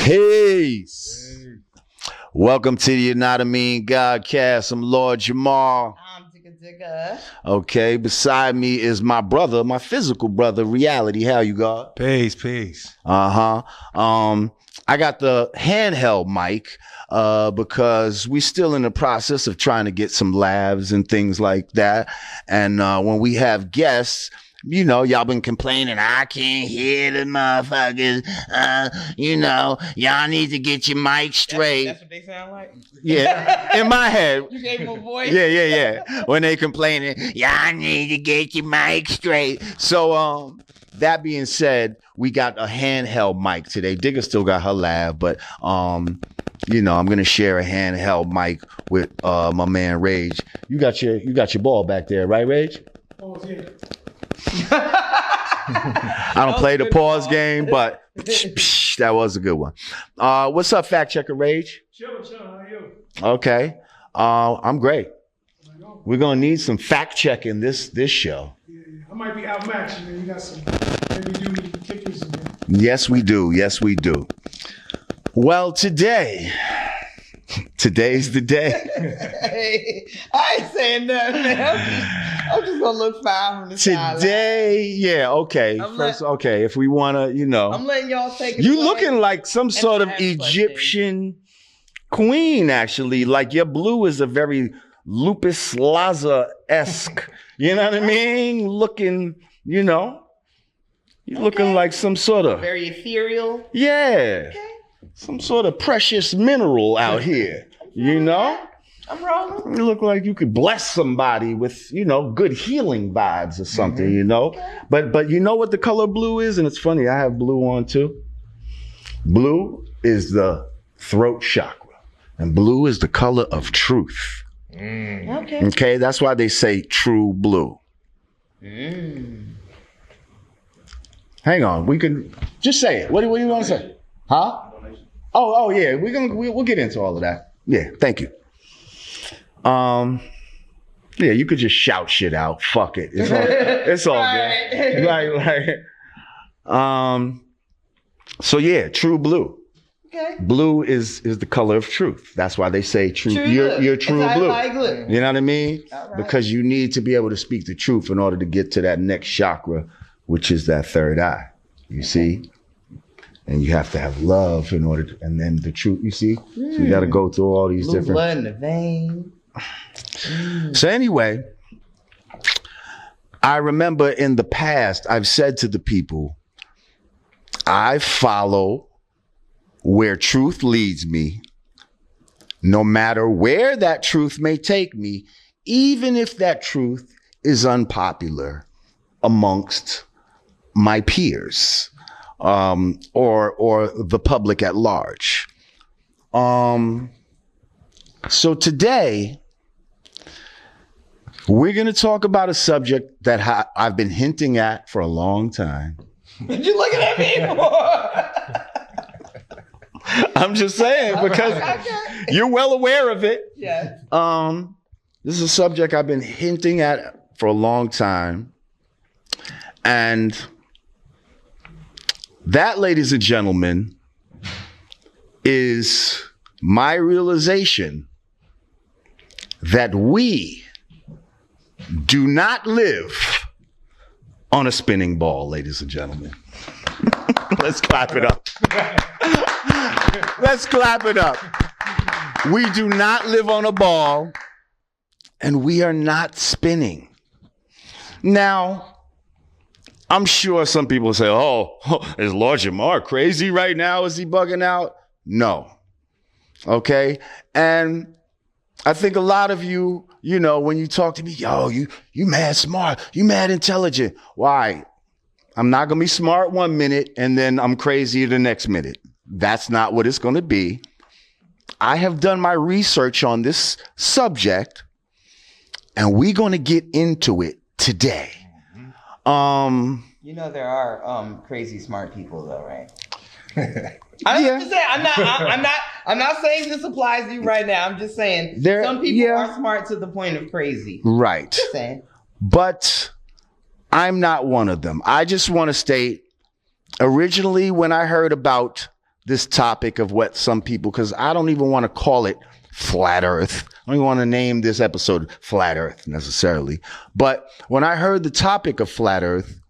Peace. Welcome to the Yanadameen Godcast. I'm Lord Jamar. I'm Digga. Okay, beside me is my brother, my physical brother, Reality. How you got? Peace. I got the handheld mic because we're still in the process of trying to get some labs and things like that. And when we have guests, you know, y'all been complaining, I can't hear the motherfuckers. Y'all need to get your mic straight. That's what they sound like? Yeah, in my head. You gave them a voice? Yeah. When they complaining, y'all need to get your mic straight. So, that being said, we got a handheld mic today. Digga still got her lab, but, I'm going to share a handheld mic with my man, Rage. You got your ball back there, right, Rage? Oh, yeah. I don't play the pause game, but that was a good one. What's up, fact checker Rage? Chill, how are you? Okay. I'm great. We're gonna need some fact checking this show. Yeah. I might be outmatched, man. You got some heavy duty kickers in there. Yes, we do. Well, today's the day. Hey, I ain't saying nothing, man. I'm just gonna look fine from the side. Today, yeah, okay. If we wanna, I'm letting y'all take it. You looking like some sort of Egyptian queen, actually. Like your blue is a very Lupus Laza-esque. You know what I mean? Looking, you're looking like some sort of very ethereal. Yeah. Okay. Some sort of precious mineral out here. I'm rolling. You look like you could bless somebody with, good healing vibes or something, Okay. But you know what the color blue is? And it's funny, I have blue on too. Blue is the throat chakra. And blue is the color of truth. Okay, that's why they say true blue. Hang on, we can just say it. What do you want to say? Huh? Oh yeah, we'll get into all of that. Yeah, thank you. Yeah, you could just shout shit out. Fuck it. It's all good. So yeah, true blue. Okay. Blue is the color of truth. That's why they say true. You're true blue. You know what I mean? Right. Because you need to be able to speak the truth in order to get to that next chakra, which is that third eye. You see? And you have to have love in order to, and then the truth, you see? So you got to go through all these blue different blood in the vein. So anyway, I remember in the past, I've said to the people, I follow where truth leads me, no matter where that truth may take me, even if that truth is unpopular amongst my peers, or the public at large. So today, we're going to talk about a subject that I've been hinting at for a long time. What you looking at me for? I'm just saying, because you're well aware of it. Yes. This is a subject I've been hinting at for a long time. And that, ladies and gentlemen, is my realization that we do not live on a spinning ball, ladies and gentlemen. Let's clap it up. Let's clap it up. We do not live on a ball, and we are not spinning. Now, I'm sure some people say, oh, is Lord Jamar crazy right now? Is he bugging out? No. Okay? And I think a lot of you, when you talk to me, you mad smart, you mad intelligent. Why? I'm not going to be smart 1 minute and then I'm crazy the next minute. That's not what it's going to be. I have done my research on this subject and we're going to get into it today. There are crazy smart people though, right? I'm not saying this applies to you right now. I'm just saying some people are smart to the point of crazy. Right. Just saying. But I'm not one of them. I just want to state, originally when I heard about this topic of what some people, because I don't even want to call it flat earth. I don't even want to name this episode flat earth necessarily. But when I heard the topic of flat earth,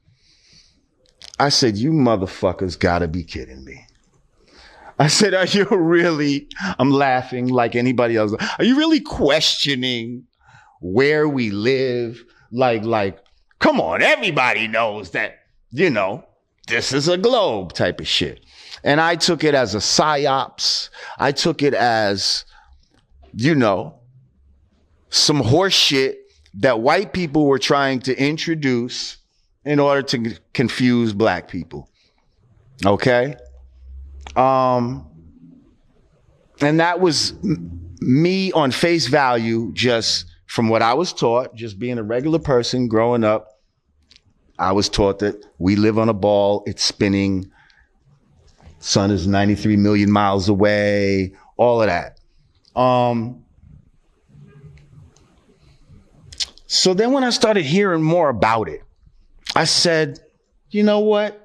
I said, you motherfuckers gotta be kidding me. I said, are you really, I'm laughing like anybody else. Are you really questioning where we live? Like, come on, everybody knows that, you know, this is a globe type of shit. And I took it as a psyops. I took it as, you know, some horse shit that white people were trying to introduce in order to confuse black people. Okay? And that was me on face value, just from what I was taught, just being a regular person growing up. I was taught that we live on a ball, it's spinning, sun is 93 million miles away, all of that. So then when I started hearing more about it, I said, you know what?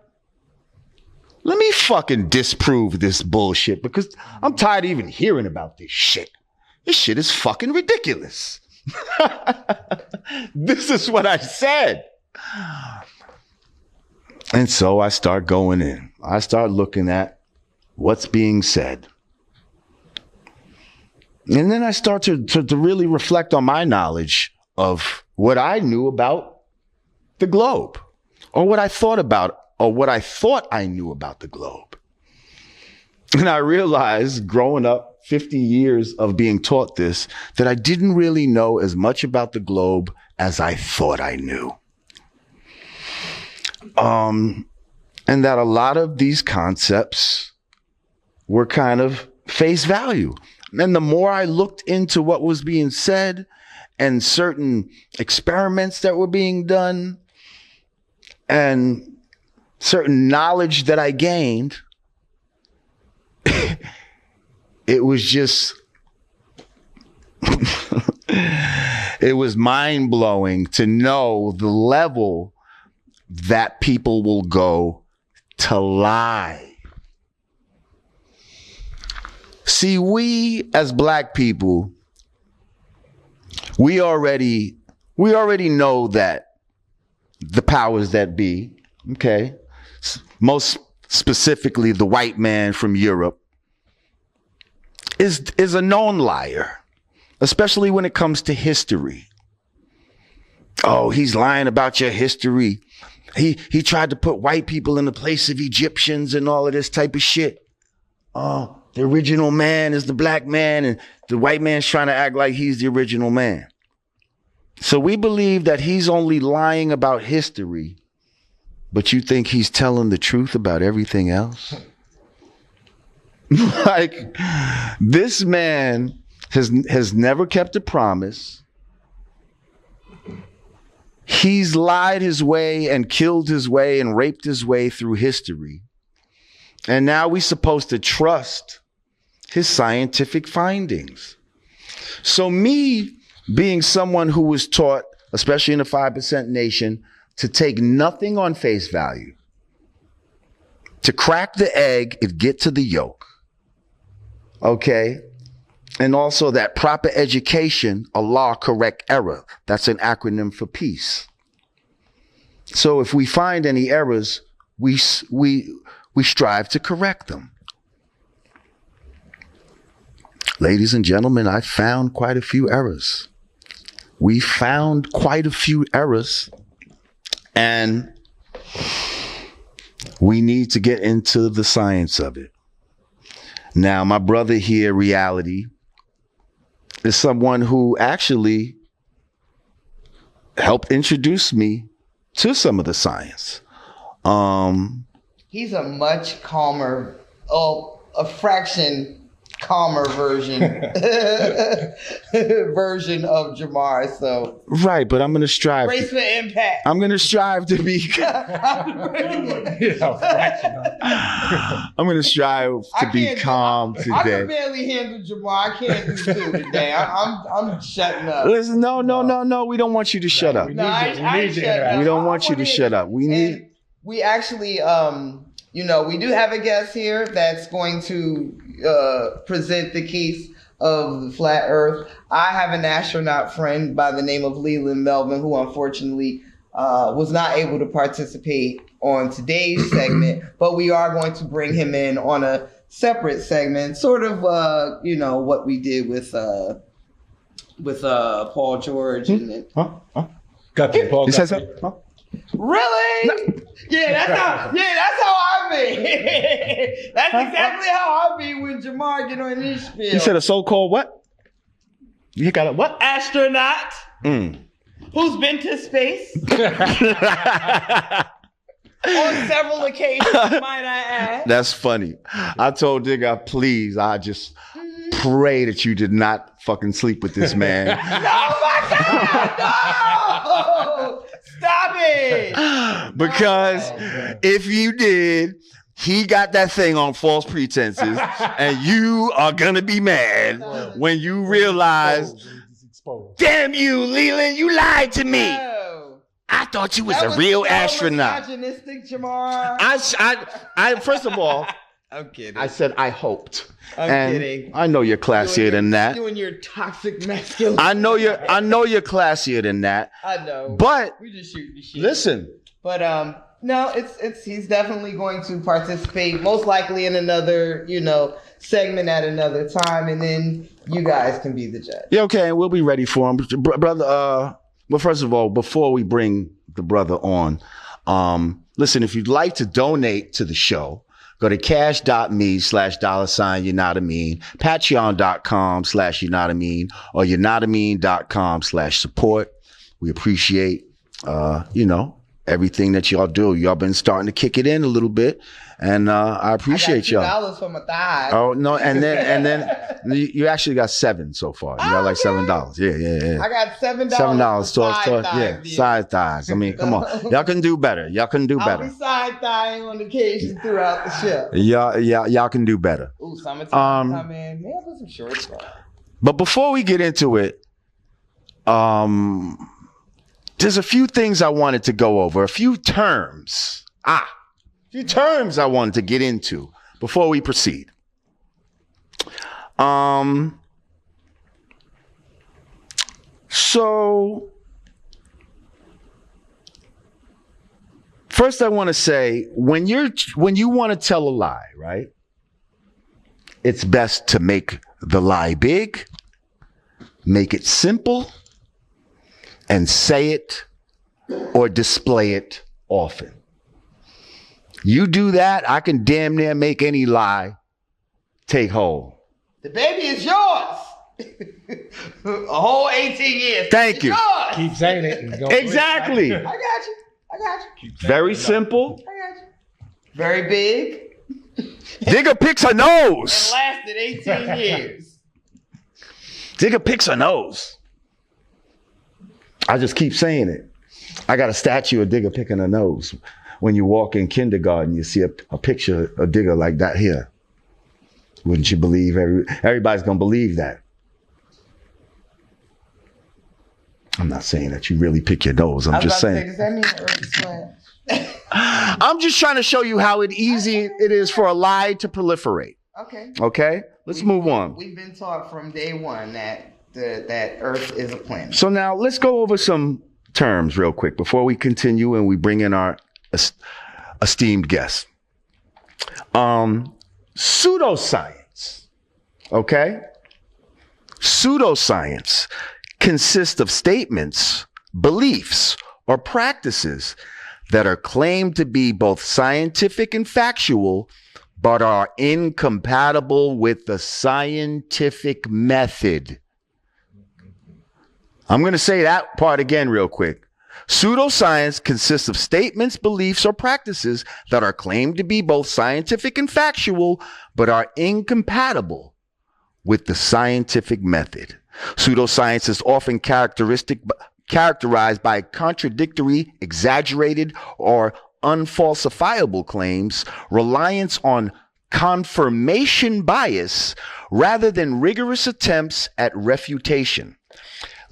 Let me fucking disprove this bullshit, because I'm tired of even hearing about this shit. This shit is fucking ridiculous. This is what I said. And so I start going in. I start looking at what's being said. And then I start to really reflect on my knowledge of what I knew about the globe, or what I thought about, or what I thought I knew about the globe. And I realized, growing up 50 years of being taught this, that I didn't really know as much about the globe as I thought I knew. And that a lot of these concepts were kind of face value. And the more I looked into what was being said and certain experiments that were being done and certain knowledge that I gained, it was just, it was mind-blowing to know the level that people will go to lie. See, we as black people, we already know that the powers that be, okay, most specifically the white man from Europe, is a known liar, especially when it comes to history. Oh, he's lying about your history. He tried to put white people in the place of Egyptians and all of this type of shit. Oh, the original man is the black man, and the white man's trying to act like he's the original man. So we believe that he's only lying about history, but you think he's telling the truth about everything else? Like, this man has never kept a promise. He's lied his way and killed his way and raped his way through history. And now we're supposed to trust his scientific findings. So me being someone who was taught, especially in the 5% nation, to take nothing on face value, to crack the egg and get to the yolk. Okay? And also that proper education, Allah correct error. That's an acronym for peace. So if we find any errors, we strive to correct them. Ladies and gentlemen, I found quite a few errors. We found quite a few errors, and we need to get into the science of it. Now, my brother here, Reality, is someone who actually helped introduce me to some of the science. He's a much calmer, a fraction calmer version of Jamar. So right, but I'm gonna strive. Brace for impact. I'm gonna strive to be. I'm gonna strive to be calm today. I can barely handle Jamar. I can't do two today. I'm shutting up. Listen, no. We don't want you to shut up. We don't want you to shut up. We actually we do have a guest here that's going to present the case of the flat Earth. I have an astronaut friend by the name of Leland Melvin, who unfortunately was not able to participate on today's segment, but we are going to bring him in on a separate segment, sort of, what we did with Paul George. And Got you, Paul. You said so? Huh? Really? No. That's how I be. That's exactly how I be when Jamar get on his spiel. You said a so-called what? You got a what? Astronaut who's been to space on several occasions, might I add. That's funny. I told Digga, please, I just pray that you did not fucking sleep with this man. No, my God, no! Stop it! Because if you did, he got that thing on false pretenses, and you are gonna be mad when you realize, damn you, Leland, you lied to me. No. I thought you was a real astronaut. Misogynistic, Jamar. I first of all, I'm kidding. I said I hoped. I'm kidding. I know you're classier than that. You and your toxic masculinity. I know you're classier than that. I know. But we just shoot the shit. Listen. But no, it's he's definitely going to participate, most likely in another, segment at another time, and then you guys can be the judge. Yeah, okay, we'll be ready for him, brother. Well, first of all, before we bring the brother on, listen, if you'd like to donate to the show, go to cash.me/$Yanadameen, patreon.com/Yanadameen, or Yanadameen.com/support. We appreciate, everything that y'all do. Y'all been starting to kick it in a little bit, and I appreciate y'all. $2 for my thigh. Oh no, and then you actually got $7 so far. You got like $7. Yeah. I got $7. $7. Side thighs. I mean, come on, y'all can do better. Y'all can do better. I'll be side thigh on occasion throughout the show. Y'all can do better. Ooh, summertime come in. Maybe I'll put some shorts on. But before we get into it, there's a few things I wanted to go over, a few terms I wanted to get into before we proceed. So first I want to say, when you want to tell a lie, right? It's best to make the lie big, make it simple, and say it or display it often. You do that, I can damn near make any lie take hold. The baby is yours. A whole 18 years. Thank you. Yours. Keep saying it. And Exactly. I got you. Very simple. I got you. Very big. Digga picks her And nose. lasted 18 years. Digga picks her nose. I just keep saying it. I got a statue of Digga picking her nose. When you walk in kindergarten, you see a picture of Digga like that here. Wouldn't you believe? Everybody's going to believe that. I'm not saying that you really pick your nose. I'm just saying. Does that mean early sweat? I'm just trying to show you how easy it is for a lie to proliferate. Okay? Let's move on. We've been taught from day one that Earth is a planet. So now let's go over some terms real quick before we continue and we bring in our esteemed guest. Pseudoscience. Okay? Pseudoscience consists of statements, beliefs, or practices that are claimed to be both scientific and factual, but are incompatible with the scientific method. I'm going to say that part again real quick. Pseudoscience consists of statements, beliefs, or practices that are claimed to be both scientific and factual, but are incompatible with the scientific method. Pseudoscience is often characterized by contradictory, exaggerated, or unfalsifiable claims, reliance on confirmation bias rather than rigorous attempts at refutation,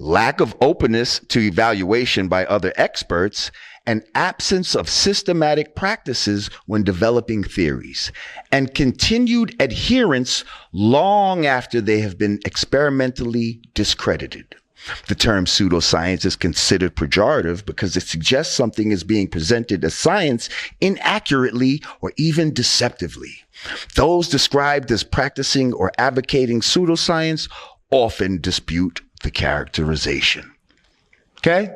lack of openness to evaluation by other experts, an absence of systematic practices when developing theories, and continued adherence long after they have been experimentally discredited. The term pseudoscience is considered pejorative because it suggests something is being presented as science inaccurately or even deceptively. Those described as practicing or advocating pseudoscience often dispute the characterization. Okay?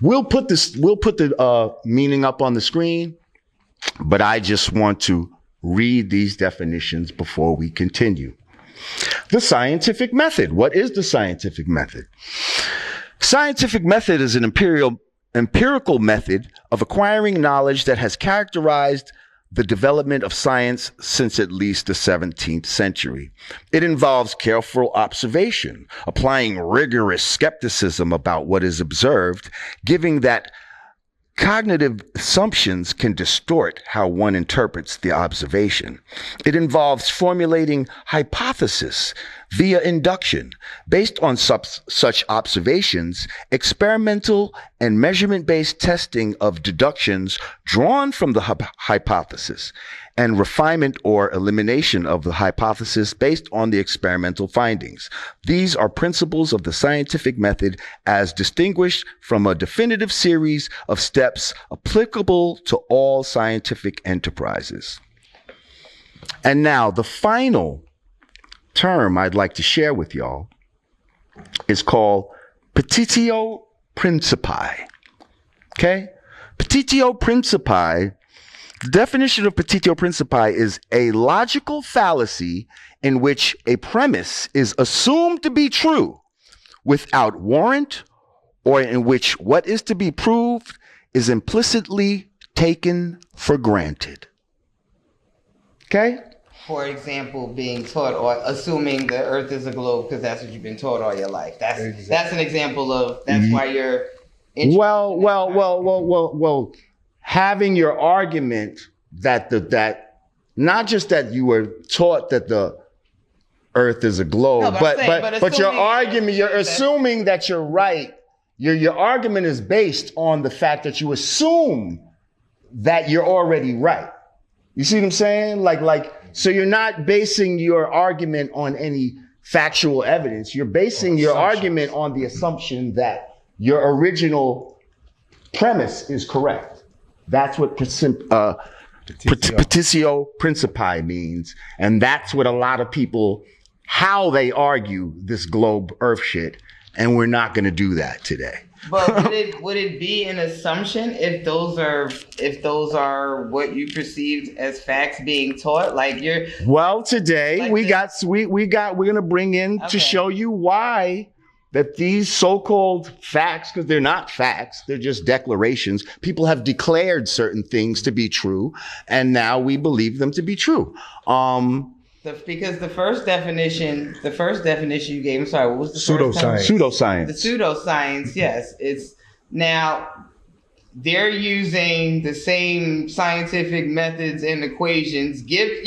We'll put the meaning up on the screen, but I just want to read these definitions before we continue. The scientific method. What is the scientific method? Scientific method is an empirical method of acquiring knowledge that has characterized the development of science since at least the 17th century. It involves careful observation, applying rigorous skepticism about what is observed, giving that cognitive assumptions can distort how one interprets the observation. It involves formulating hypotheses via induction. Based on such observations, experimental and measurement-based testing of deductions drawn from the hypothesis, and refinement or elimination of the hypothesis based on the experimental findings. These are principles of the scientific method as distinguished from a definitive series of steps applicable to all scientific enterprises. And now the final term I'd like to share with y'all is called petitio principii. Okay? Petitio principii. The definition of petitio principii is a logical fallacy in which a premise is assumed to be true without warrant, or in which what is to be proved is implicitly taken for granted. Okay? For example, being taught or assuming the earth is a globe because that's what you've been taught all your life. That's an example of why you're Well, having your argument that not just that you were taught that the earth is a globe, no, but your argument, you're assuming that you're right. Your argument is based on the fact that you assume that you're already right. You see what I'm saying? So you're not basing your argument on any factual evidence. You're basing your argument on the assumption that your original premise is correct. That's what petitio principii means. And that's what a lot of people, how they argue this globe earth shit. And we're not going to do that today. But would it be an assumption if those are what you perceived as facts being taught? Today we're going to bring in to show you why that these so-called facts, because they're not facts, they're just declarations. People have declared certain things to be true, and now we believe them to be true. Because the first definition you gave, I'm sorry, what was the pseudoscience? Pseudoscience. The pseudoscience, yes. It's now they're using the same scientific methods and equations get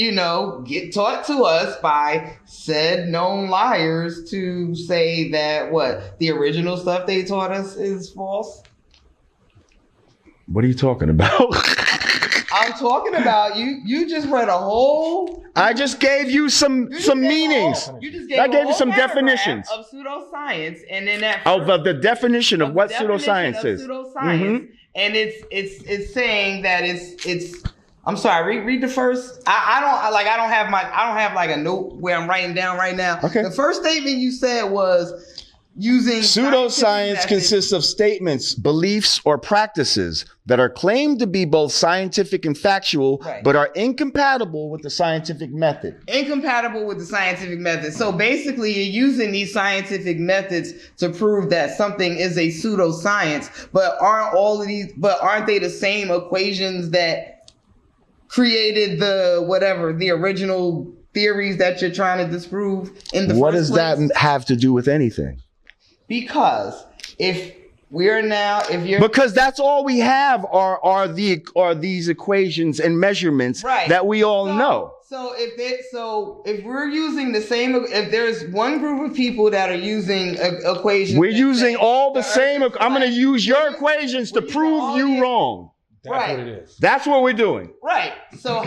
taught to us by said known liars to say that the original stuff they taught us is false. What are you talking about? I'm talking about you just read a whole. I just gave you some meanings. I gave you some definitions of pseudoscience, and then the definition of what pseudoscience is. Pseudoscience, and it's saying that it's. I'm sorry. Read the first. I don't have like a note where I'm writing down right now. Okay. The first statement you said was using pseudoscience consists of statements, beliefs, or practices that are claimed to be both scientific and factual, but are incompatible with the scientific method. So basically, you're using these scientific methods to prove that something is a pseudoscience, but aren't they the same equations that created the original theories that you're trying to disprove in the first place? What does that have to do with anything? Because if We are now, if you're because that's all we have are these equations and measurements right. that we all know. So if we're using the same, if there's one group of people that are using equations, we're using all the same. I'm going to use your we're equations to using prove you wrong. That's right. what it is. That's what we're doing. Right. So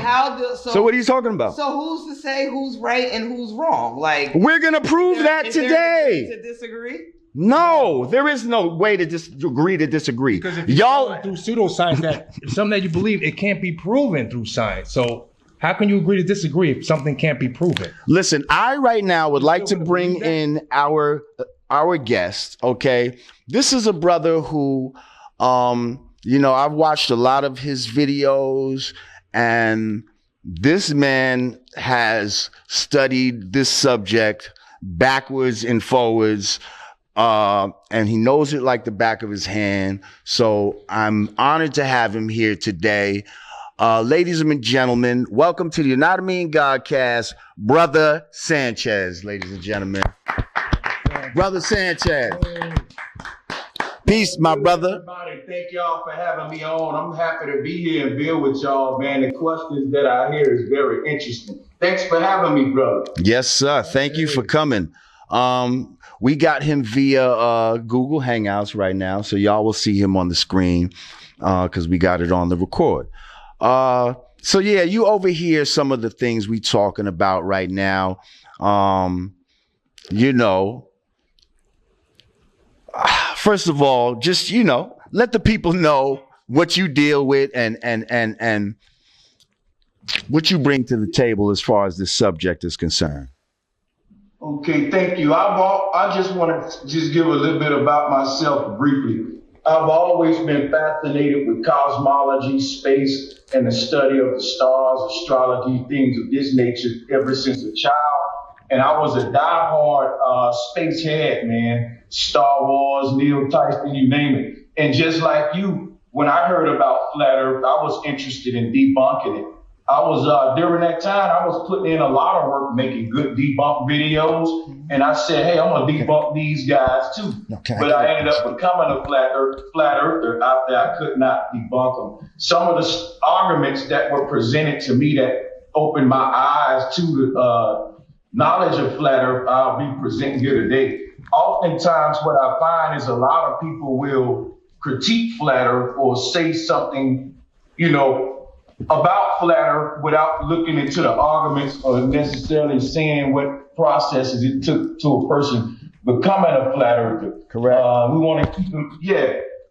so what are you talking about? So who's to say who's right and who's wrong? Like we're going to prove that today. To disagree? No, there is no way to agree to disagree. Because if y'all through pseudoscience, that if something that you believe, it can't be proven through science. So how can you agree to disagree if something can't be proven? Listen, I right now would like to bring in our guest. Okay, this is a brother who, I've watched a lot of his videos, and this man has studied this subject backwards and forwards. And he knows it like the back of his hand. So I'm honored to have him here today. Ladies and gentlemen, welcome to the Yanadameen Godcast, Brother Sanchez, ladies and gentlemen. Brother Sanchez. Peace, my brother. Everybody, thank y'all for having me on. I'm happy to be here and build with y'all, man. The questions that I hear is very interesting. Thanks for having me, brother. Yes, sir. Thank you for coming. We got him via Google Hangouts right now, so y'all will see him on the screen because we got it on the record. So yeah, you overhear some of the things we talking about right now. First of all, just let the people know what you deal with and what you bring to the table as far as this subject is concerned. Okay, thank you. I just want to give a little bit about myself briefly. I've always been fascinated with cosmology, space, and the study of the stars, astrology, things of this nature ever since a child. And I was a diehard space head, man. Star Wars, Neil Tyson, you name it. And just like you, when I heard about Flat Earth, I was interested in debunking it. I was, during that time, I was putting in a lot of work making good debunk videos. And I said, hey, I'm going to debunk these guys too. But I ended up becoming a flat earther after I could not debunk them. Some of the arguments that were presented to me that opened my eyes to the knowledge of flat earth, I'll be presenting here today. Oftentimes what I find is a lot of people will critique flat earth or say something, about flat earth without looking into the arguments or necessarily saying what processes it took to a person becoming a flat earther. Correct. We want to keep them,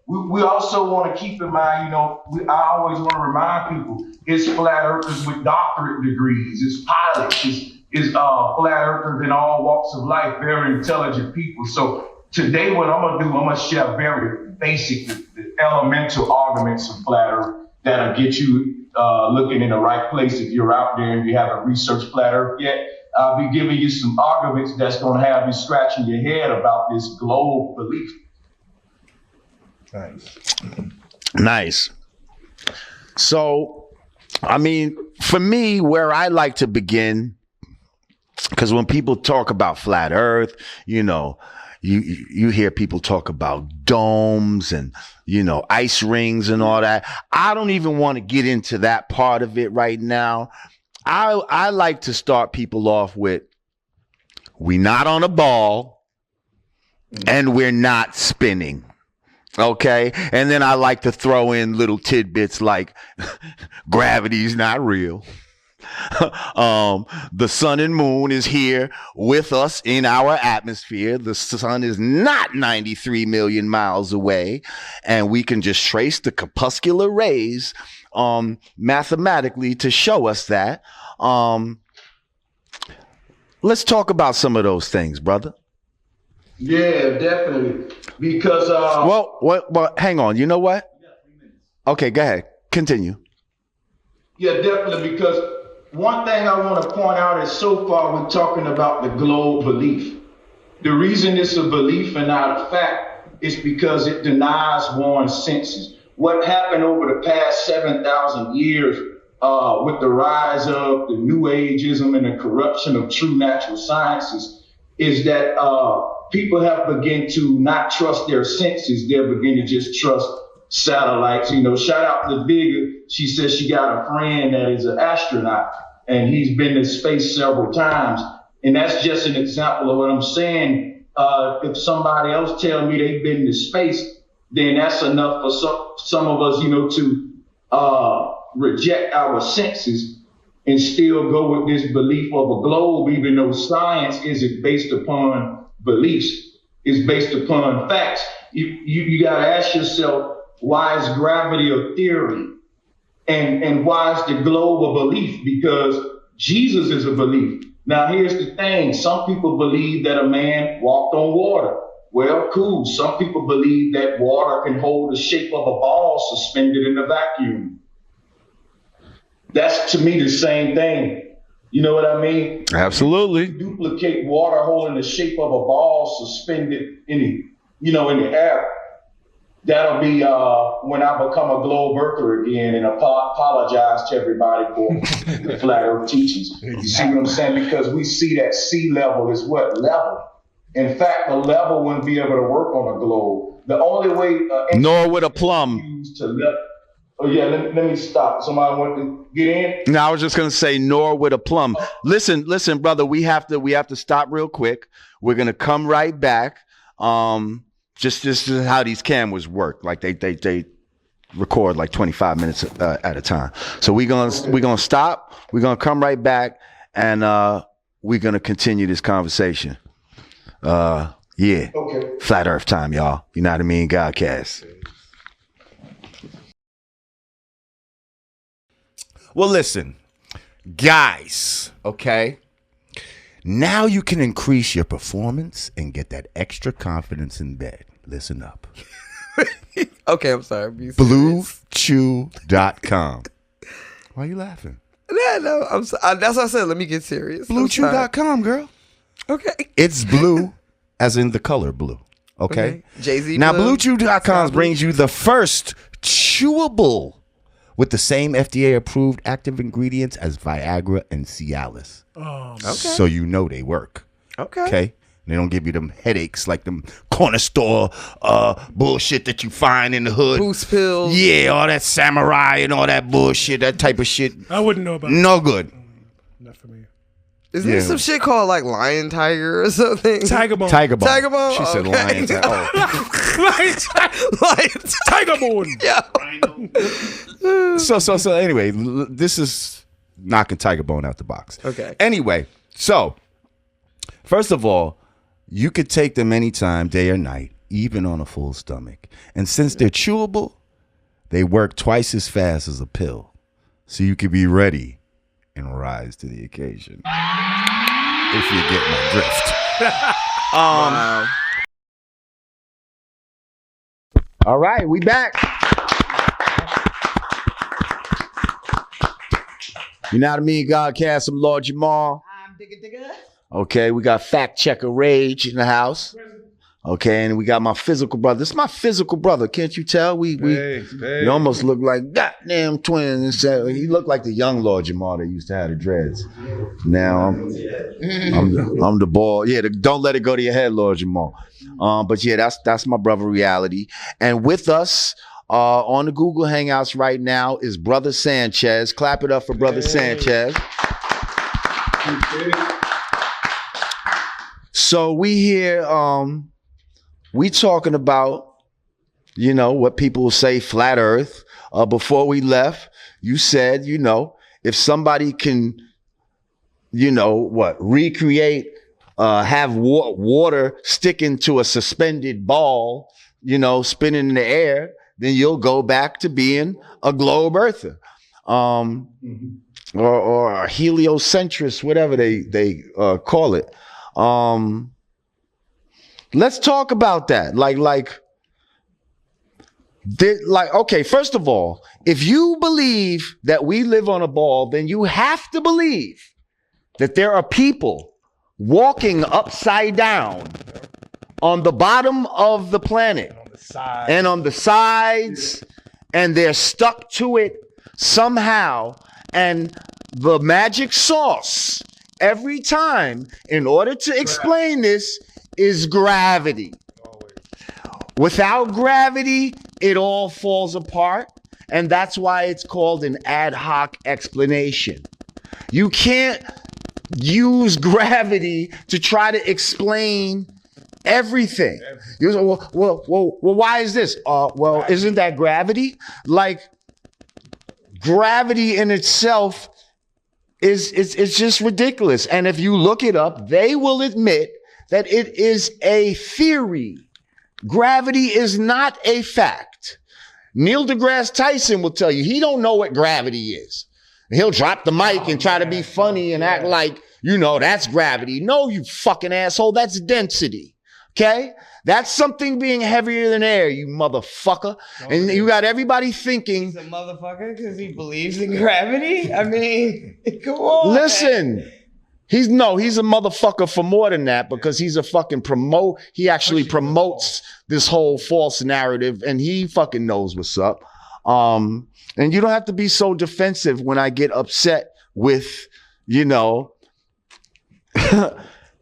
we also want to keep in mind, I always want to remind people, it's flat earthers with doctorate degrees, it's pilots, it's flat earthers in all walks of life, very intelligent people. So today what I'm going to do, I'm going to share very basic, the elemental arguments of flat earth that'll get you looking in the right place. If you're out there and you haven't researched flat earth yet, I'll be giving you some arguments that's going to have you scratching your head about this globe belief. Nice. So, for me, where I like to begin, because when people talk about flat earth, you hear people talk about domes and, ice rings and all that. I don't even want to get into that part of it right now. I like to start people off with, we're not on a ball and we're not spinning. Okay. And then I like to throw in little tidbits like gravity's not real. The sun and moon is here with us in our atmosphere. The sun is not 93 million miles away, and we can just trace the corpuscular rays mathematically to show us that. Let's talk about some of those things, brother. Yeah, definitely. Because well, hang on. You know what? Okay, go ahead. Continue. Yeah, definitely, because one thing I want to point out is so far we're talking about the globe belief. The reason it's a belief and not a fact is because it denies one's senses. What happened over the past 7,000 years with the rise of the New Ageism and the corruption of true natural sciences is that people have begun to not trust their senses. They're beginning to just trust satellites. Shout out to Digga. She says she got a friend that is an astronaut, and he's been to space several times. And that's just an example of what I'm saying. If somebody else tell me they've been to space, then that's enough for some of us, to reject our senses and still go with this belief of a globe, even though science isn't based upon beliefs, it's based upon facts. You got to ask yourself, why is gravity a theory? And why is the globe a belief? Because Jesus is a belief. Now, here's the thing. Some people believe that a man walked on water. Well, cool. Some people believe that water can hold the shape of a ball suspended in a vacuum. That's, to me, the same thing. You know what I mean? Absolutely. Duplicate water holding the shape of a ball suspended in the air. That'll be when I become a globe earther again and apologize to everybody for the flat earth teachings. You see what I'm saying? Because we see that sea level is what level. In fact, the level wouldn't be able to work on a globe. The only way nor with a plumb. Oh yeah, let me stop. Somebody want to get in? No, I was just gonna say nor with a plumb. Listen, brother. We have to stop real quick. We're gonna come right back. Just this is how these cameras work. Like they record like 25 minutes at a time. So we're gonna stop. We're gonna come right back, and we're gonna continue this conversation. Yeah. Okay. Flat Earth time, y'all. Yanadameen Godcast. Well, listen, guys. Okay. Now you can increase your performance and get that extra confidence in bed. Listen up. Okay, I'm sorry. BlueChew.com. Why are you laughing? No, that's what I said. Let me get serious. BlueChew.com, girl. Okay. It's blue, as in the color blue. Okay. Jay-Z. Now, blue. BlueChew.com brings you the first chewable with the same FDA-approved active ingredients as Viagra and Cialis. Okay. So you know they work. Okay. They don't give you them headaches like them corner store bullshit that you find in the hood. Boost pills. Yeah, all that samurai and all that bullshit, that type of shit. I wouldn't know about No good. Not for me. Isn't there some shit called like Lion Tiger or something? Tiger Bone. Tiger Bone. Tiger Bone? She said Okay. lion tiger. Lion Tiger Bone. Yeah. So anyway, this is knocking Tiger Bone out the box. Okay. Anyway, so first of all, you could take them anytime, day or night, even on a full stomach. And since they're chewable, they work twice as fast as a pill. So you could be ready and rise to the occasion. If you get my drift. Wow. All right, we back. Yanadameen Godcast, I'm Lord Jamar. I'm Digga. Okay, we got Fact Checker Rage in the house. Okay, and we got my physical brother. This is my physical brother. Can't you tell? We almost look like goddamn twins. He looked like the young Lord Jamar that used to have the dreads. Now I'm the ball. Yeah, don't let it go to your head, Lord Jamar. But yeah, that's my brother Reality. And with us on the Google Hangouts right now is Brother Sanchez. Clap it up for Brother Sanchez. So we here, we talking about, what people say, flat earth. Before we left, you said, if somebody can, recreate, have water sticking to a suspended ball, spinning in the air, then you'll go back to being a globe earther. Or a heliocentrist, whatever they call it. Let's talk about that. Okay, first of all, if you believe that we live on a ball, then you have to believe that there are people walking upside down on the bottom of the planet and on the sides, and they're stuck to it somehow. And the magic sauce every time, in order to explain this, is gravity. Without gravity, it all falls apart. And that's why it's called an ad hoc explanation. You can't use gravity to try to explain everything. You say, well, why is this? Well, isn't that gravity? Like, gravity in itself is just ridiculous. And if you look it up, they will admit that it is a theory. Gravity is not a fact. Neil deGrasse Tyson will tell you he don't know what gravity is. He'll drop the mic and try to be funny and act like, you know, that's gravity. No, you fucking asshole, that's density. Okay? That's something being heavier than air, you motherfucker. And you got everybody thinking. He's a motherfucker because he believes in gravity? I mean, come on. Listen. He's a motherfucker for more than that, because he's a fucking he actually promotes this whole false narrative, and he fucking knows what's up. And you don't have to be so defensive when I get upset with, you know,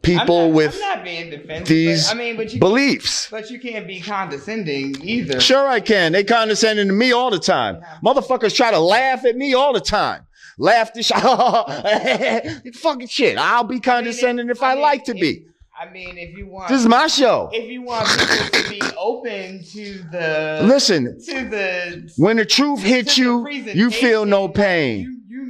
people with I'm not being defensive, these but beliefs. But you can't be condescending either. Sure I can. They condescending to me all the time. Motherfuckers try to laugh at me all the time. Laugh this fucking shit. I'll be condescending if I like to be. If you want, this is my show. If you want people to be open to the when the truth hits you, you feel no pain. You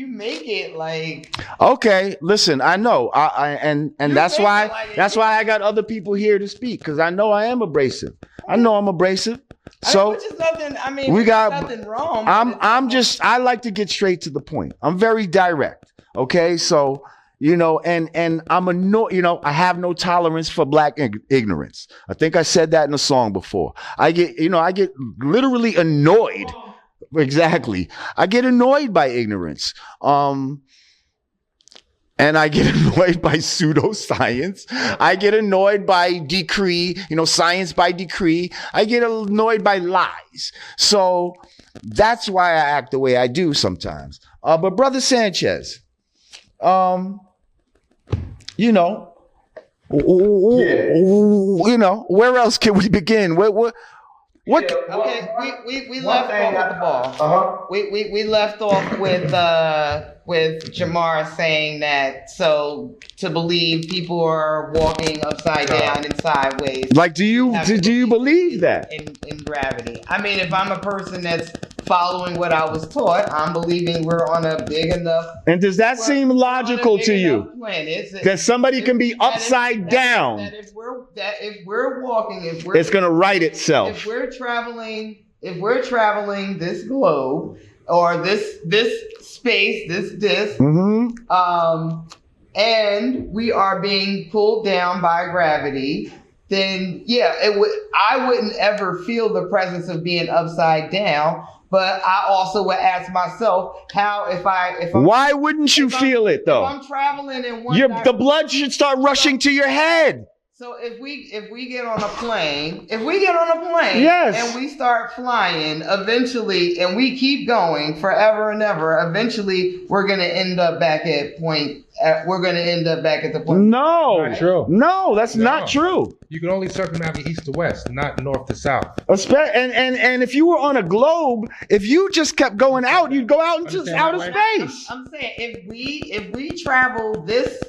make it like, okay. Listen, I know, and that's why I got other people here to speak, because I know I am abrasive. I know I'm abrasive. So which is nothing. Nothing wrong. I like to get straight to the point. I'm very direct. Okay, so you know, and I'm annoyed. You know, I have no tolerance for black ignorance. I think I said that in a song before. I get literally annoyed. Exactly. I get annoyed by ignorance. And I get annoyed by pseudoscience. I get annoyed by decree, science by decree. I get annoyed by lies. So that's why I act the way I do sometimes. But Brother Sanchez, where else can we begin? What? Okay, we left off with the ball. We left off with Jamar saying that, so to believe people are walking upside down and sideways. Like, do you believe that in gravity? If I'm a person that's following what I was taught, I'm believing we're on a big enough. And does that seem logical to you? That somebody can be upside down. That if we're walking, it's gonna right itself. If we're traveling this globe or this space, this disc, and we are being pulled down by gravity, then I wouldn't ever feel the presence of being upside down. But I also would ask myself, why wouldn't you feel it though? If I'm traveling in one direction, the blood should start rushing to your head. So if we get on a plane, yes, and we start flying, eventually, and we keep going forever and ever, eventually we're gonna end up back at the point. No, not true. No, that's not true. You can only circumnavigate east to west, not north to south. And if you were on a globe, if you just kept going out, you'd go out into outer space. I'm saying if we travel this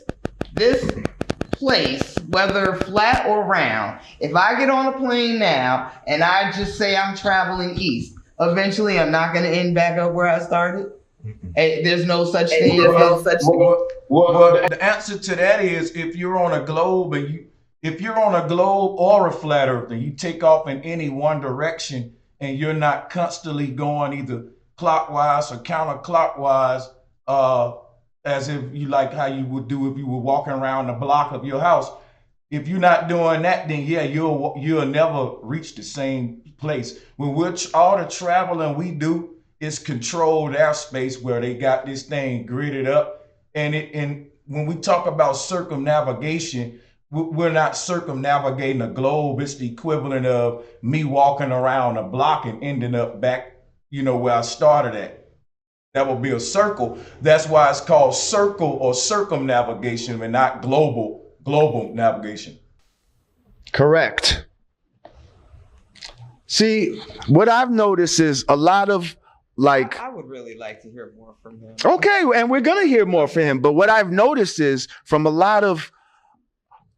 place, whether flat or round, if I get on a plane now and I just say I'm traveling east, eventually I'm not going to end back up where I started. There's no such thing. Well, the answer to that is if you're on a globe or a flat earth and you take off in any one direction and you're not constantly going either clockwise or counterclockwise, as if you like how you would do if you were walking around the block of your house. If you're not doing that, then you'll never reach the same place. When all the traveling we do is controlled airspace where they got this thing gridded up. And when we talk about circumnavigation, we're not circumnavigating a globe. It's the equivalent of me walking around a block and ending up back, where I started at. That would be a circle. That's why it's called circle or circumnavigation and not global navigation. Correct. See, what I've noticed is a lot of like. I would really like to hear more from him. Okay, and we're gonna hear more from him. But what I've noticed is from a lot of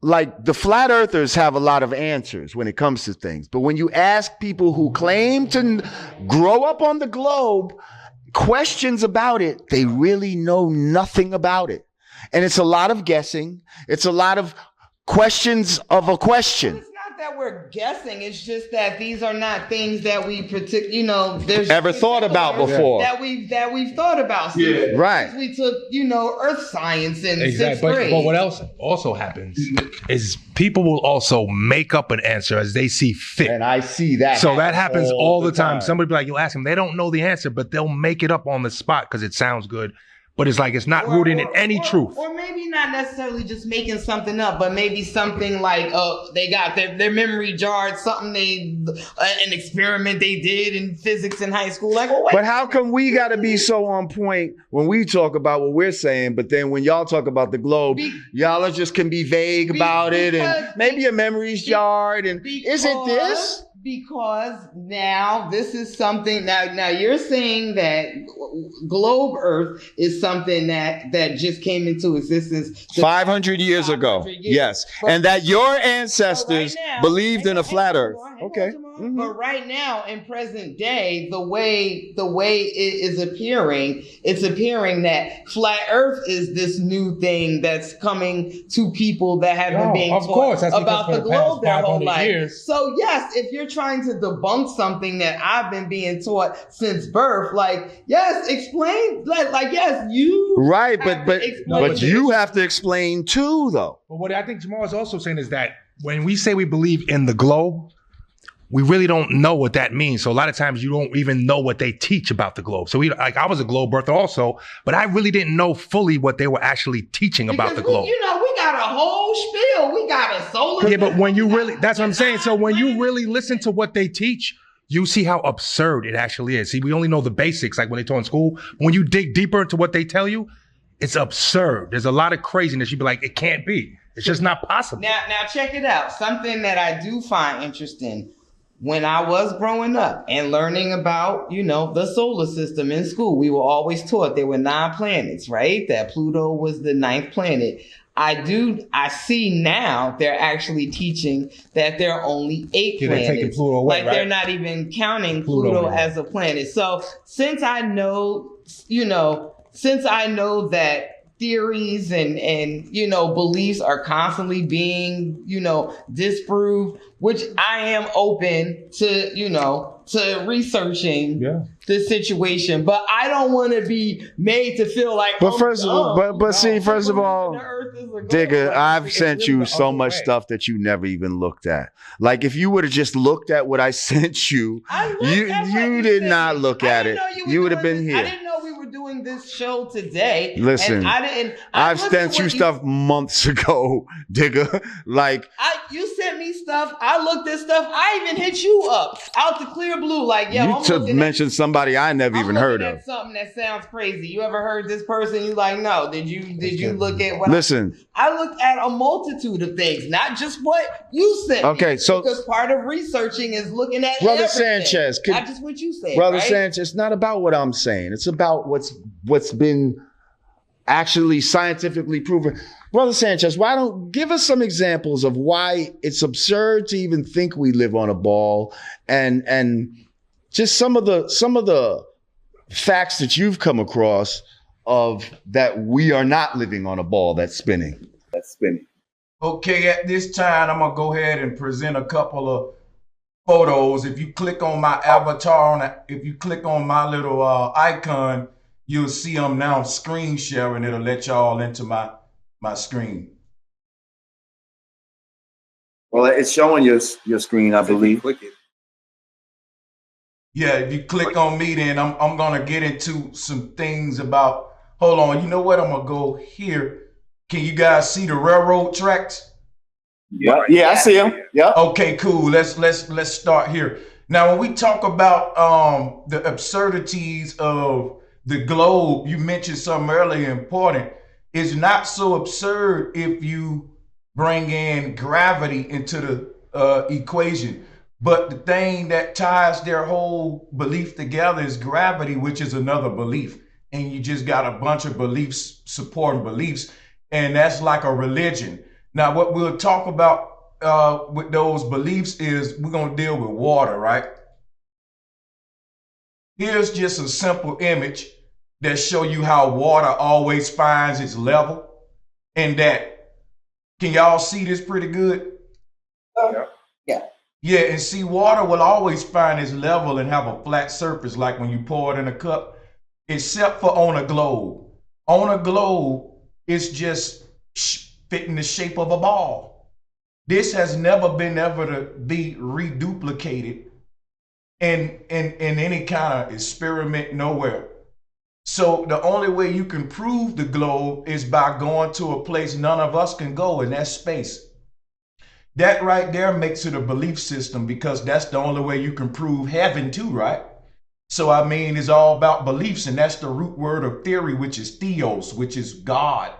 like the flat earthers have a lot of answers when it comes to things. But when you ask people who claim to grow up on the globe questions about it, they really know nothing about it. And it's a lot of guessing. It's a lot of questions of a question. It's not that we're guessing. It's just that these are not things that we there's ever thought about before. That we've thought about. Yeah. Right. We took, Earth science in sixth Exactly. grade. But what else also happens is people will also make up an answer as they see fit. And I see that. So that happens all the time. time. Somebody be like, you'll ask them, they don't know the answer, but they'll make it up on the spot because it sounds good. But it's like it's not rooted in any truth. Or maybe not necessarily just making something up, but maybe something like they got their memory jarred, something an experiment they did in physics in high school. Like, But how come we got to be so on point when we talk about what we're saying, but then when y'all talk about the globe, y'all just can be vague about it, and maybe your memory's jarred, and is it this? Because now this is something. Now you're saying that globe Earth is something that just came into existence 500 years ago. Yes. And that your ancestors believed in a flat earth. Okay. But right now, in present day, the way it is appearing, it's appearing that flat earth is this new thing that's coming to people that have been being taught about the globe their whole life. So yes, if you're trying to debunk something that I've been being taught since birth, like, yes, explain, like yes, you right, but you have to explain too, though. But what I think Jamar is also saying is that when we say we believe in the globe, we really don't know what that means. So a lot of times you don't even know what they teach about the globe. So I was a globe birther also, but I really didn't know fully what they were actually teaching about the globe. We got a whole spiel. We got a solar system. Yeah, but when you really, that's what I'm saying. So when you really listen to what they teach, you see how absurd it actually is. See, we only know the basics, like when they taught in school. When you dig deeper into what they tell you, it's absurd. There's a lot of craziness. You'd be like, it can't be. It's just not possible. Now check it out. Something that I do find interesting. When I was growing up and learning about, the solar system in school, we were always taught there were 9 planets, right? That Pluto was the 9th planet. I see now they're actually teaching that there are only 8 planets. They're taking Pluto away, right? They're not even counting Pluto as a planet. So since I know that theories and beliefs are constantly being disproved, which I am open to researching this situation, but I don't want to be made to feel like. But first of all, Digga, I've sent you so much stuff that you never even looked at. Like if you would have just looked at what I sent you, you did not look at it. You would have been here. I didn't know we were doing this show today. Listen, I've sent you stuff months ago, Digga. Like you sent me stuff. I looked at stuff. I even hit you up out the clear blue. Like, yo, you mentioned somebody I never even heard of. Something that sounds crazy. You ever heard this person? You like, no. Did you look at what? Listen, I looked at a multitude of things, not just what you said. Okay, so because part of researching is looking at Brother everything, Sanchez, not just what you said. Brother right? Sanchez, it's not about what I'm saying. It's about what's been actually scientifically proven. Brother Sanchez, why don't give us some examples of why it's absurd to even think we live on a ball, and just some of the facts that you've come across of that we are not living on a ball that's spinning. Okay, at this time, I'm going to go ahead and present a couple of photos. If you click on my avatar, if you click on my little icon, you'll see them now screen sharing. It'll let y'all into my screen. Well, it's showing your screen, I believe. Yeah, if you click on me, then I'm going to get into some things about, hold on, you know what? I'm going to go here. Can you guys see the railroad tracks? Yeah, I see them. Yeah. Okay, cool. Let's start here. Now, when we talk about the absurdities of the globe, you mentioned something earlier important. It's not so absurd if you bring in gravity into the equation. But the thing that ties their whole belief together is gravity, which is another belief. And you just got a bunch of beliefs supporting beliefs, and that's like a religion. Now, what we'll talk about with those beliefs is we're going to deal with water, right? Here's just a simple image that show you how water always finds its level, and that, can y'all see this pretty good? Yeah, and see, water will always find its level and have a flat surface like when you pour it in a cup, except for on a globe. On a globe, it's just fitting the shape of a ball. This has never been able to be reduplicated in any kind of experiment nowhere. So the only way you can prove the globe is by going to a place none of us can go, and that's space. That right there makes it a belief system, because that's the only way you can prove heaven too, right? So I mean, it's all about beliefs, and that's the root word of theory, which is theos, which is God.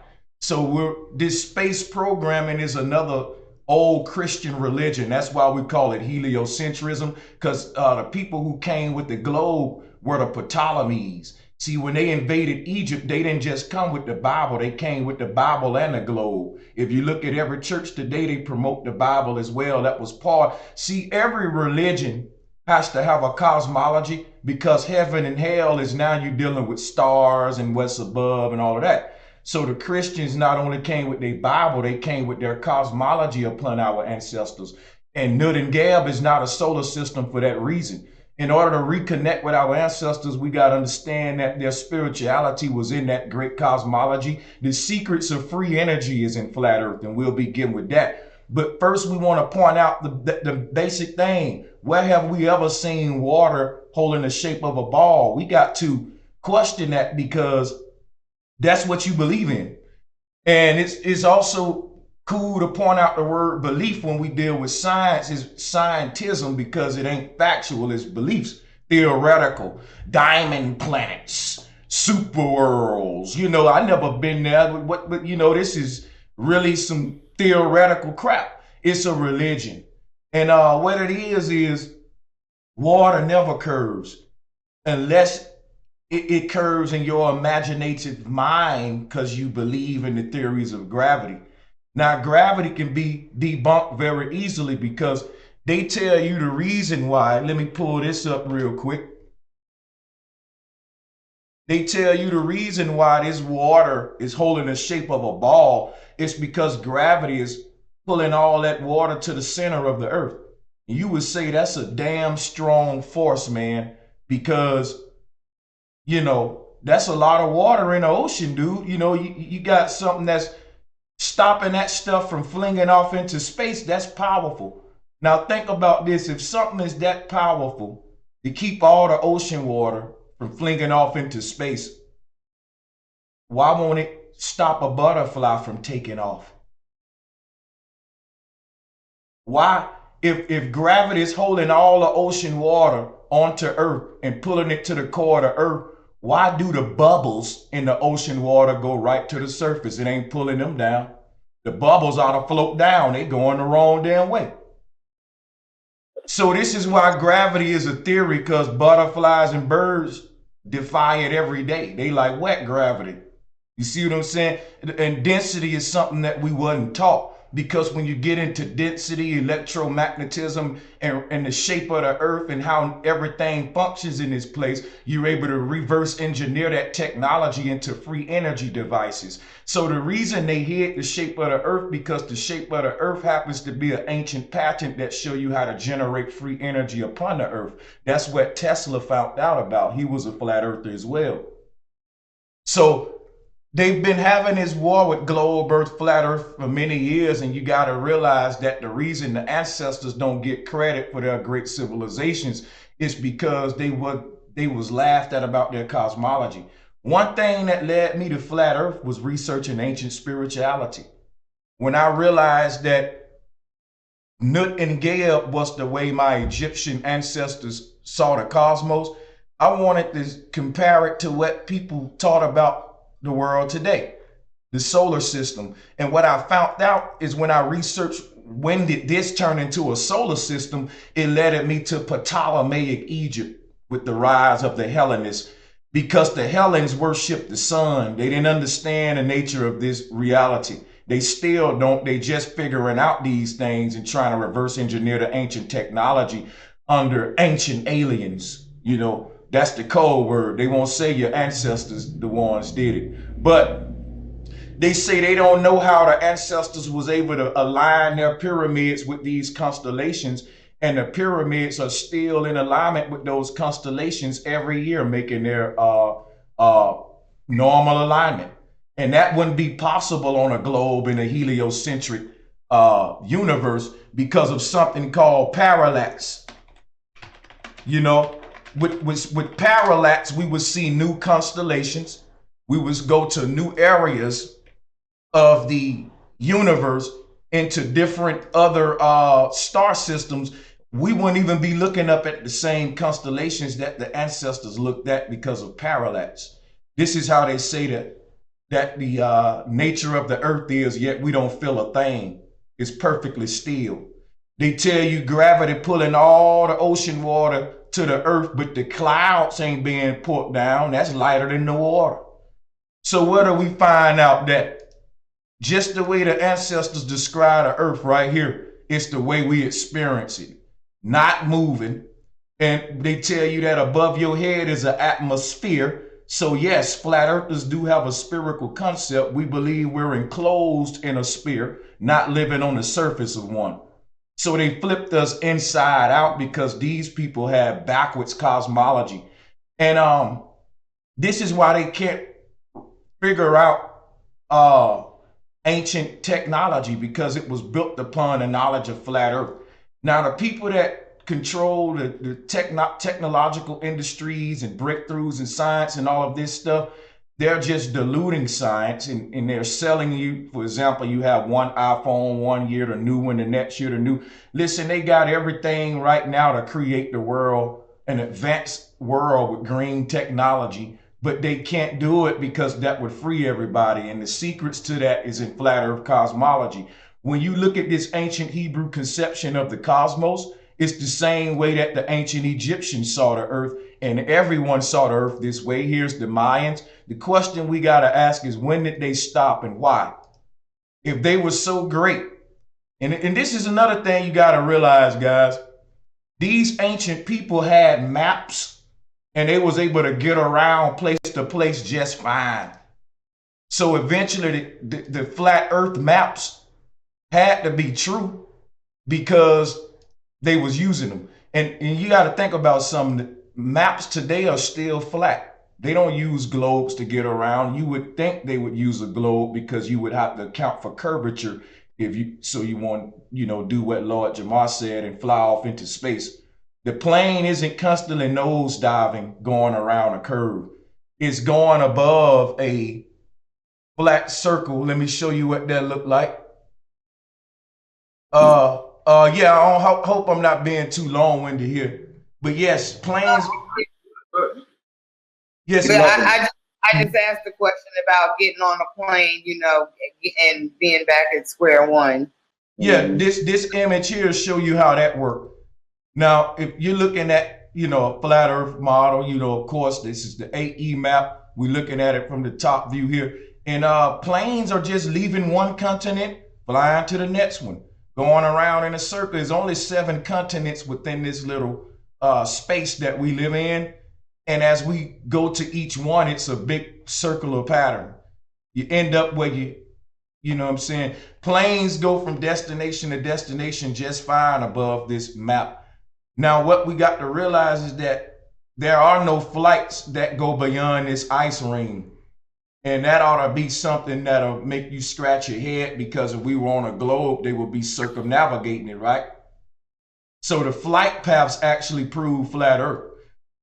So this space programming is another old Christian religion. That's why we call it heliocentrism, because the people who came with the globe were the Ptolemies. See, when they invaded Egypt, they didn't just come with the Bible. They came with the Bible and the globe. If you look at every church today, they promote the Bible as well. That was part. See, every religion has to have a cosmology, because heaven and hell is now you're dealing with stars and what's above and all of that. So the Christians not only came with their Bible, they came with their cosmology upon our ancestors. And Nut and Gab is not a solar system for that reason. In order to reconnect with our ancestors, we got to understand that their spirituality was in that great cosmology. The secrets of free energy is in flat earth, and we'll begin with that. But first, we want to point out the basic thing. Where have we ever seen water holding the shape of a ball? We got to question that, because that's what you believe in. And it's also cool to point out the word belief when we deal with science is scientism, because it ain't factual, it's beliefs, theoretical, diamond planets, super worlds. You know, I never been there, but you know, this is really some theoretical crap. It's a religion. And what it is water never curves unless it curves in your imaginative mind, because you believe in the theories of gravity. Now, gravity can be debunked very easily, because they tell you the reason why. Let me pull this up real quick. They tell you the reason why this water is holding the shape of a ball. It's because gravity is pulling all that water to the center of the earth. And you would say that's a damn strong force, man, because, you know, that's a lot of water in the ocean, dude. You know, you got something that's stopping that stuff from flinging off into space. That's powerful. Now think about this. If something is that powerful to keep all the ocean water from flinging off into space, why won't it stop a butterfly from taking off? Why, if gravity is holding all the ocean water onto Earth and pulling it to the core of the Earth, why do the bubbles in the ocean water go right to the surface? It ain't pulling them down. The bubbles ought to float down. They going the wrong damn way. So this is why gravity is a theory, because butterflies and birds defy it every day. They like wet gravity. You see what I'm saying? And density is something that we wasn't taught, because when you get into density, electromagnetism, and the shape of the earth and how everything functions in this place, you're able to reverse engineer that technology into free energy devices. So the reason they hid the shape of the earth, because the shape of the earth happens to be an ancient patent that show you how to generate free energy upon the earth. That's what Tesla found out about. He was a flat earther as well. So they've been having this war with globe earth, flat earth for many years, and you got to realize that the reason the ancestors don't get credit for their great civilizations is because they was laughed at about their cosmology. One thing that led me to flat earth was researching ancient spirituality. When I realized that Nut and Geb was the way my Egyptian ancestors saw the cosmos, I wanted to compare it to what people taught about the world today, the solar system. And what I found out is when I researched when did this turn into a solar system? It led me to Ptolemaic Egypt with the rise of the Hellenists, because the Hellenes worshiped the sun. They didn't understand the nature of this reality. They still don't. They just figuring out these things and trying to reverse engineer the ancient technology under ancient aliens. You know, that's the code word. They won't say your ancestors, the ones did it. But they say they don't know how the ancestors was able to align their pyramids with these constellations. And the pyramids are still in alignment with those constellations every year, making their normal alignment. And that wouldn't be possible on a globe in a heliocentric universe because of something called parallax. You know, with parallax, we would see new constellations. We would go to new areas of the universe into different other star systems. We wouldn't even be looking up at the same constellations that the ancestors looked at because of parallax. This is how they say that the nature of the earth is, yet we don't feel a thing. It's perfectly still. They tell you gravity pulling all the ocean water to the earth, but the clouds ain't being pulled down. That's lighter than the water. So where do we find out that just the way the ancestors describe the earth right here, it's the way we experience it, not moving. And they tell you that above your head is an atmosphere. So yes, flat earthers do have a spherical concept. We believe we're enclosed in a sphere, not living on the surface of one. So they flipped us inside out because these people have backwards cosmology. And this is why they can't figure out ancient technology, because it was built upon the knowledge of flat earth. Now, the people that control the technological industries and breakthroughs in science and all of this stuff, they're just diluting science, and they're selling you, for example, you have one iPhone 1 year, the new one, the next year, the new. Listen, they got everything right now to create the world, an advanced world with green technology, but they can't do it because that would free everybody. And the secrets to that is in flat earth cosmology. When you look at this ancient Hebrew conception of the cosmos, it's the same way that the ancient Egyptians saw the earth, and everyone saw the earth this way. Here's the Mayans. The question we got to ask is, when did they stop and why? If they were so great, and this is another thing you got to realize, guys, these ancient people had maps and they was able to get around place to place just fine. So eventually the flat earth maps had to be true because they was using them. And you got to think about something. Maps today are still flat. They don't use globes to get around. You would think they would use a globe because you would have to account for curvature if you want, do what Lord Jamar said and fly off into space. The plane isn't constantly nose diving going around a curve. It's going above a flat circle. Let me show you what that looked like. Yeah, I hope I'm not being too long-winded here. But yes, planes. Yes, I just asked the question about getting on a plane, and being back at square one. Yeah, this image here show you how that worked. Now, if you're looking at, a flat earth model, of course, this is the AE map. We're looking at it from the top view here. And planes are just leaving one continent, flying to the next one, going around in a circle. There's only 7 continents within this little space that we live in. And as we go to each one, it's a big circular pattern. You end up where you know what I'm saying? Planes go from destination to destination just fine above this map. Now, what we got to realize is that there are no flights that go beyond this ice ring. And that ought to be something that'll make you scratch your head, because if we were on a globe, they would be circumnavigating it, right? So the flight paths actually prove flat earth.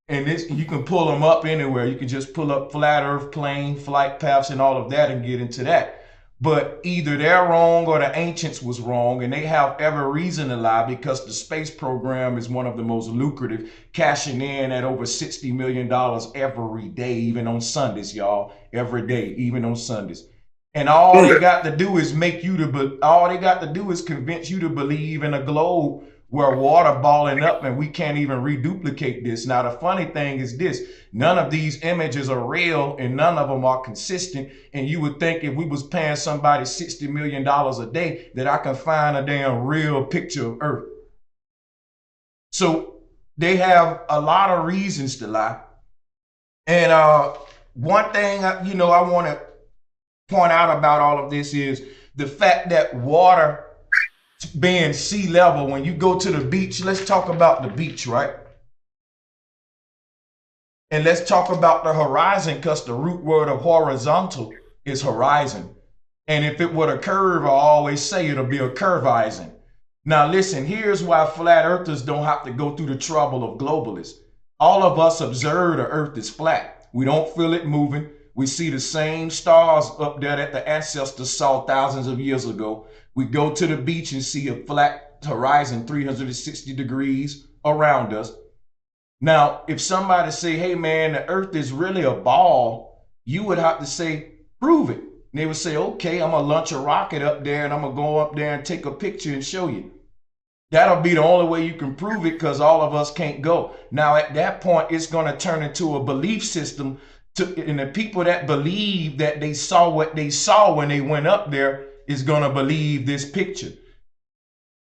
And you can pull them up anywhere. You can just pull up flat earth plane, flight paths, and all of that and get into that. But either they're wrong or the ancients was wrong, and they have every reason to lie, because the space program is one of the most lucrative, cashing in at over $60 million every day, even on Sundays, y'all. Every day, even on Sundays. And all they got to do is all they got to do is convince you to believe in a globe where water balling up and we can't even reduplicate this. Now, the funny thing is this, none of these images are real and none of them are consistent. And you would think if we was paying somebody $60 million a day that I can find a damn real picture of Earth. So they have a lot of reasons to lie. And one thing, I want to point out about all of this is the fact that water being sea level, when you go to the beach, let's talk about the beach, right? And let's talk about the horizon, because the root word of horizontal is horizon. And if it were a curve, I always say it'll be a curveizing. Now listen, here's why flat earthers don't have to go through the trouble of globalists. All of us observe the earth is flat. We don't feel it moving. We see the same stars up there that the ancestors saw thousands of years ago. We go to the beach and see a flat horizon 360 degrees around us. Now, if somebody say, hey man, the earth is really a ball, you would have to say, prove it. And they would say, okay, I'm gonna launch a rocket up there and I'm gonna go up there and take a picture and show you. That'll be the only way you can prove it, because all of us can't go. Now, at that point, it's gonna turn into a belief system and the people that believe that they saw what they saw when they went up there is gonna believe this picture.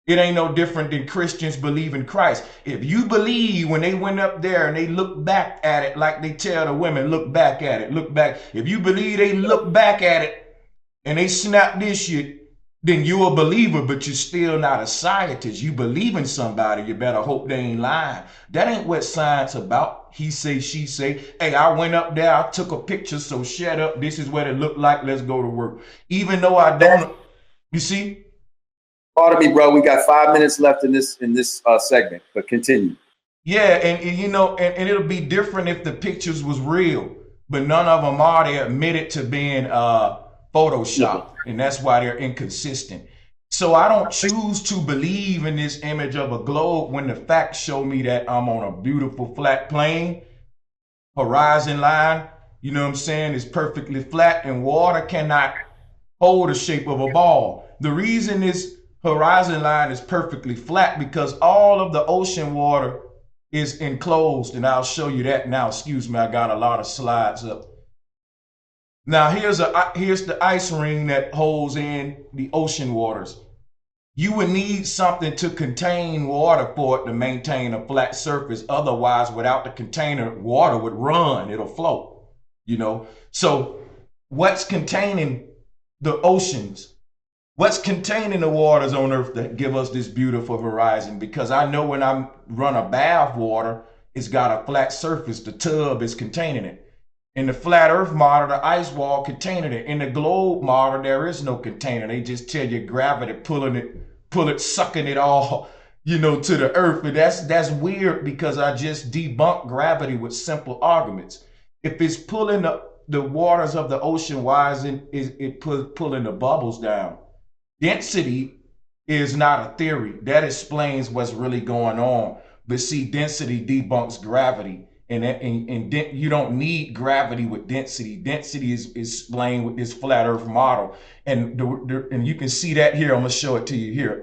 It ain't no different than Christians believe in Christ. If you believe when they went up there and they look back at it, like they tell the women, look back at it, look back. If you believe they look back at it and they snap this shit, then you're a believer, but you're still not a scientist. You believe in somebody, you better hope they ain't lying. That ain't what science about. He say, she say, hey, I went up there, I took a picture, so shut up. This is what it looked like. Let's go to work. Even though I don't, you see? Pardon me, bro. We got 5 minutes left in this segment, but continue. Yeah, and it'll be different if the pictures was real, but none of them are. They admitted to being Photoshop, and that's why they're inconsistent. So I don't choose to believe in this image of a globe when the facts show me that I'm on a beautiful flat plane, horizon line, you know what I'm saying, is perfectly flat, and water cannot hold the shape of a ball. The reason this horizon line is perfectly flat because all of the ocean water is enclosed, and I'll show you that now. Excuse me, I got a lot of slides up. Now here's the ice ring that holds in the ocean waters. You would need something to contain water for it to maintain a flat surface. Otherwise, without the container, water would run, it'll float, you know? So what's containing the oceans? What's containing the waters on Earth that give us this beautiful horizon? Because I know when I run a bath water, it's got a flat surface, the tub is containing it. In the flat earth model, the ice wall containing it. In the globe model, there is no container. They just tell you gravity pull it, sucking it all, you know, to the earth. And that's weird because I just debunked gravity with simple arguments. If it's pulling the waters of the ocean, why is it pulling the bubbles down? Density is not a theory. That explains what's really going on. But see, density debunks gravity. And you don't need gravity with density. Density is explained with this flat earth model. And you can see that here. I'm going to show it to you here.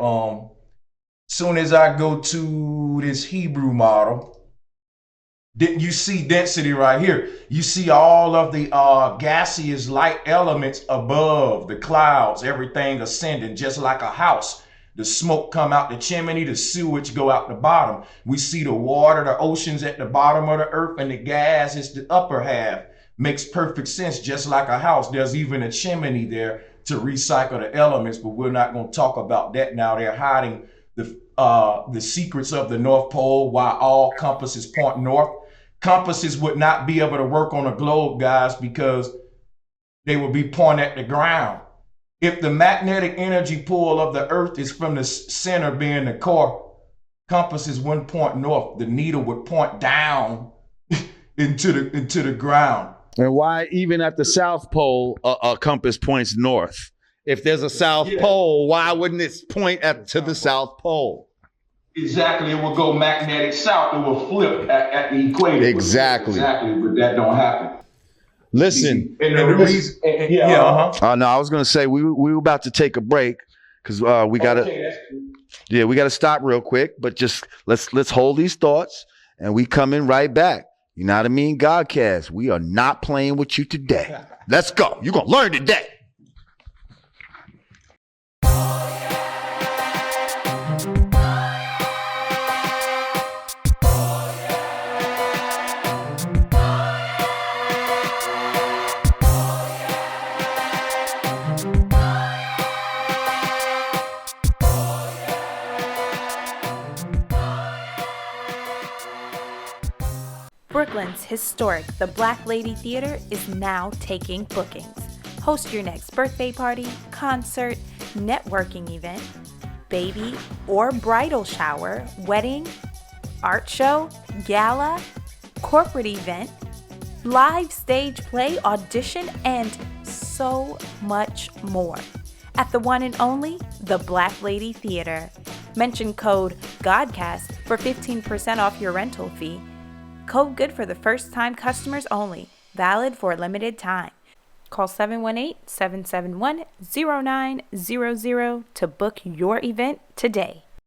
Soon as I go to this Hebrew model, you see density right here. You see all of the gaseous light elements above the clouds, everything ascending, just like a house. The smoke come out the chimney, the sewage go out the bottom. We see the water, the oceans at the bottom of the earth, and the gas is the upper half. Makes perfect sense, just like a house. There's even a chimney there to recycle the elements, but we're not going to talk about that now. They're hiding the secrets of the North Pole, why all compasses point north. Compasses would not be able to work on a globe, guys, because they would be pointing at the ground. If the magnetic energy pull of the earth is from the center being the core, compasses wouldn't point north. The needle would point down into the ground. And why even at the South Pole, a compass points north? If there's a South Pole, why wouldn't it point to the South Pole? Exactly, it will go magnetic south. It will flip at the equator. Exactly. Exactly, but that don't happen. Listen. And the reason, No, I was gonna say we were about to take a break because we gotta. Okay, that's cool. Yeah, we gotta stop real quick. But just let's hold these thoughts, and we coming right back. Yanadameen Godcast. We are not playing with you today. Let's go. You're gonna learn today. Brooklyn's historic The Black Lady Theater is now taking bookings. Host your next birthday party, concert, networking event, baby or bridal shower, wedding, art show, gala, corporate event, live stage play, audition, and so much more. At the one and only The Black Lady Theater. Mention code GODCAST for 15% off your rental fee. Code good for the first time customers only. Valid for a limited time. Call 718-771-0900 to book your event today.